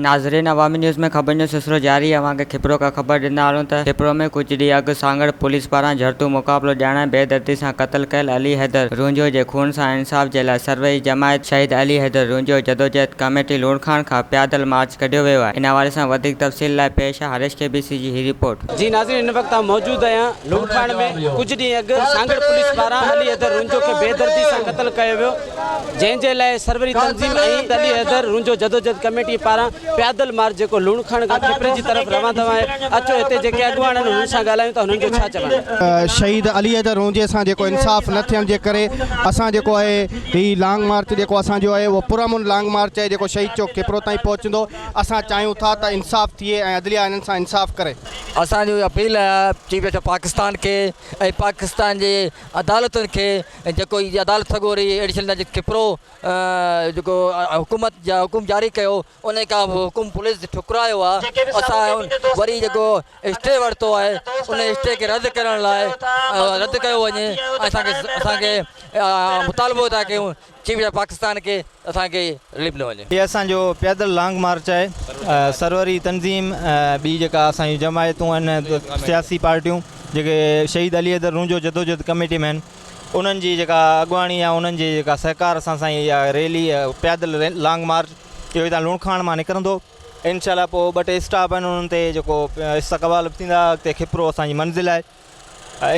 नाज़रीन, अवामी न्यूज़ में खबर जो सिलसिलो जारी है। वहाँ के खिपरो का खबर ॾिना हलूं त खिपरो में कुछ ॾींहं अॻु सांगड़ पुलिस पारां झड़तू मुक़ाबलो ॼाणाए बेदर्दी सां क़त्ल कयल अली हैदर रुंझो जे खून सां इंसाफ़ जे लाइ सरवई जमायत शहीद अली हैदर रुंझो जदोजहद कमेटी लूणखान खां पैदल मार्च कढियो वियो आहे। इन हवाले सां वधीक तफ़सील लाइ पेश आहे हरीश KBC जी ही रिपोर्ट। जी नाज़रीन, इन वक्त मौजूद आहियां लूणखान में। कुछ ॾींहं अॻु सांगड़ पुलिस पारां अली हैदर रुंझो खे बेदर्दी सां क़त्ल कयो वियो, जंहिंजे लाइ सरवरी तंज़ीम ऐं अली हैदर रुंझो जदोजहद कमेटी पारां पैदल मार्च जेको लूणखान खां खिपरे जी तरफ़ रवाना आहे। अचो हिते जेके अॻुवान आहिनि हुननि सां ॻाल्हायूं त हुननि जो छा चवणु। शहीद अली हैदर रुंझे सां जेको इंसाफ़ न थियण जे करे असां जेको आहे ही लॉन्ग मार्च जेको असांजो आहे उहो पुरअमन लॉन्ग मार्च आहे जेको शहीद चौक खिपरो ताईं पहुचंदो। असां चाहियूं था त इंसाफ़ थिए ऐं अदलिया इन्हनि सां इंसाफ़ करे। असांजो अपील आहे चीफ मिनिस्टर पाकिस्तान के ऐं पाकिस्तान जे अदालतुनि खे जेको इहा अदालत सॻोरी एडिशनल खिपरो जेको हुकूमत जा हुकुम जारी कयो उन खां हुकुम पुलिस ठुकरायो आहे। असां वरी जेको स्टे वरितो आहे उन स्टे खे रद्द करण लाइ रद्द कयो वञे। असांखे मुतालबो था कयूं चीफ मिनिस्टर पाकिस्तान के असांखे रिलीफ न वञे। ये असांजो पैदल लॉन्ग मार्च आहे। सरवरी तंज़ीम ॿी जेका असांजी जमायतूं आहिनि सियासी पार्टियूं जेके शहीद अली हैदर रुंझो जदोजहद कमेटी में आहिनि उन्हनि जी जेका अॻुवाणी आहे उन्हनि जे जेका सहकार सां असांजी इहा रैली पैदल लॉन्ग मार्च इहो हितां लूणखान मां निकिरंदो। इनशाला पोइ 2 स्टॉप आहिनि उन्हनि ते जेको इस्तक़बाल थींदा अॻिते खिपरो असांजी मंज़िल आहे।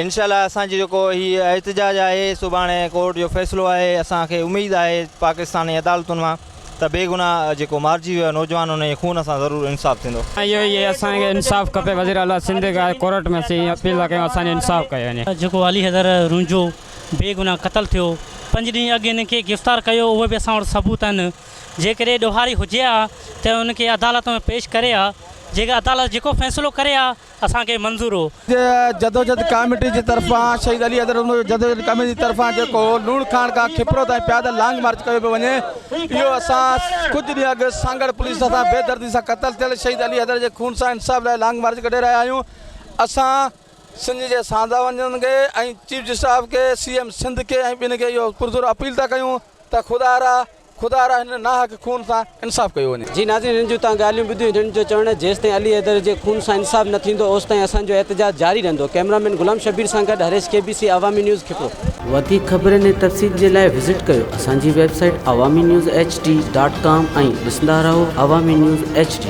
इनशाला असांजी जेको हीअ एहतजाज आहे सुभाणे कोर्ट जो फ़ैसिलो आहे। असांखे उमेदु आहे पाकिस्तानी अदालतुनि मां त बेगुनाह जेको मारिजी वियो आहे नौजवान उन जे खून सां ज़रूरु इंसाफ़ थींदो। इहो ई असांखे इंसाफ़ खपे। वज़ीर आला सिंध कोर्ट में असीं अपील था कयूं असांजो इंसाफ़ कयो वञे। जेको अली हैदर रुंझो बेगुनाह क़त्ल थियो 5 ॾींहं अॻु हिन खे गिरफ़्तार कयो, उहे बि असां वटि सबूत आहिनि। जेकॾहिं ॾोहारी हुजे हा त उनखे अदालत में पेश करे हा। जेका अदालत जेको फ़ैसिलो करे हा असांखे मंज़ूरु हो। जदोजहद कमेटी जी तरफ़ां शहीद अली हैदर जदोजहद कमेटी जी तरफ़ां जेको लूणखान खां खिपरो ताईं पैदल लॉन्ग मार्च कयो पियो वञे, इहो असां कुझु ॾींहं अॻु सांगड़ पुलिस सां बेदर्दी सां क़त्ल थियल शहीद अली हैदर जे खून सां इंसाफ़ लाइ लॉन्ग मार्च कढे रहिया आहियूं। असां सिंध जे सांधावनि खे ऐं चीफ जस्टिस साहिब खे CM सिंध खे ऐं ॿिनि खे इहो पुरज़ोर अपील था कयूं त ख़ुदा हिन नाहक खून सां इंसाफ़ कयो वञे। जी नाज़रीन, हिननि जूं तव्हां ॻाल्हियूं ॿुधियूं। हिननि जो चवणु है जेसिताईं अली हैदर जे खून सां इंसाफ़ न थींदो ओसिताईं असांजो एहतजाज जारी रहंदो। कैमरामैन गुलाम शबीर सां गॾु हरीश KBC अवामी न्यूज़ खिपरो। वधीक ख़बरुनि ऐं तफ़सील जे लाइ विज़िट कयो असांजी वेबसाइट awamiNewsHD.com ऐं ॾिसंदा रहो अवामी न्यूज़ HD।